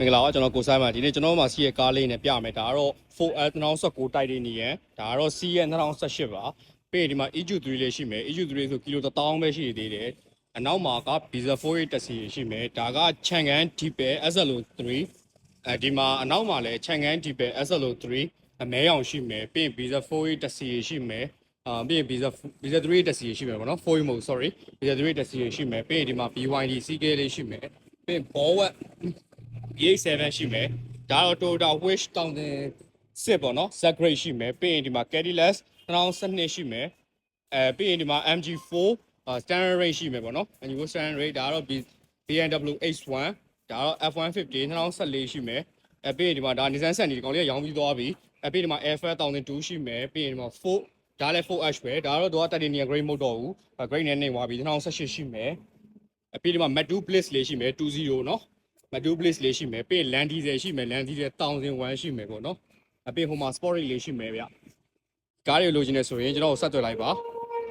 မင်္ဂလာပါကျွန်တော်ကိုဆိုင်ပါဒီနေ့ကျွန်တော်မှာစီးရဲ့ကားလေးနဲ့ပြမယ်ဒါကတော့ 4L 2019တိုက်လေးနေရန်ဒါကတော့ C ရဲ့2018ပါပြီးရင်ဒီမှာ EQ3 လေးရှိမယ် EQ3 ဆိုကီလို1000ပဲရှိသေးတယ်အနောက်မှာက Visa 4 တက်စီရှိမယ်ဒါကချန်ကန် Deepel SLO3 ဒီမှာအနောက်မှာလည်းချန်ကန် Deepel SLO3 အမဲရောင်ရှိမယ်ပြီးရင် Visa 4 တက်စီရှိမယ်ပြီးရင် Visa 3 တက်စီရှိမယ်ပေါ့နော်4 mode sorry Visa 3 တက်စီရှိမယ်ပြီးရင်ဒီမှာ BYD CK လေးရှိမယ်ပြီးရင် Bowet EA7 ရှိမယ်ဒါတော့ Toyota Wish 1000ပေါ့နော် Z grade ရှိမယ်ပြီးရင်ဒီမှာ Cadillac 2012ရှိမယ်ပြီးရင်ဒီမှာ MG4 standard rate ရှိမယ်ပေါ့နော် MG4 standard rate ဒါကတော့ BMW H1 ဒါတော့ F150 2014ရှိမယ်ပြီးရင်ဒီမှာဒါ Nissan Sunny ဒီကောင်လေးရောင်းပြီးသွားပြီပြီးရင်ဒီမှာ Alpha 1002ရှိမယ်ပြီးရင်ဒီမှာ4ဒါလည်း 4H ပဲဒါတော့ Titanium grade မဟုတ်တော့ဘူး grade နဲ့နေသွားပြီ2018ရှိမယ်ပြီးဒီမှာ Matu Bliss လေးရှိမယ်20နော်Matu Bliss လေးရှိမယ်ပြီးရင် Land Diesel ရှိမယ် Land Diesel 1001ရှိမယ်ပေါ့နော်ပြီးဟိုမှာ Sport လေးရှိမယ်ဗျကားတွေလိုချင်နေဆိုရင်ကျွန်တော်ဆက်သွယ်လိုက်ပါ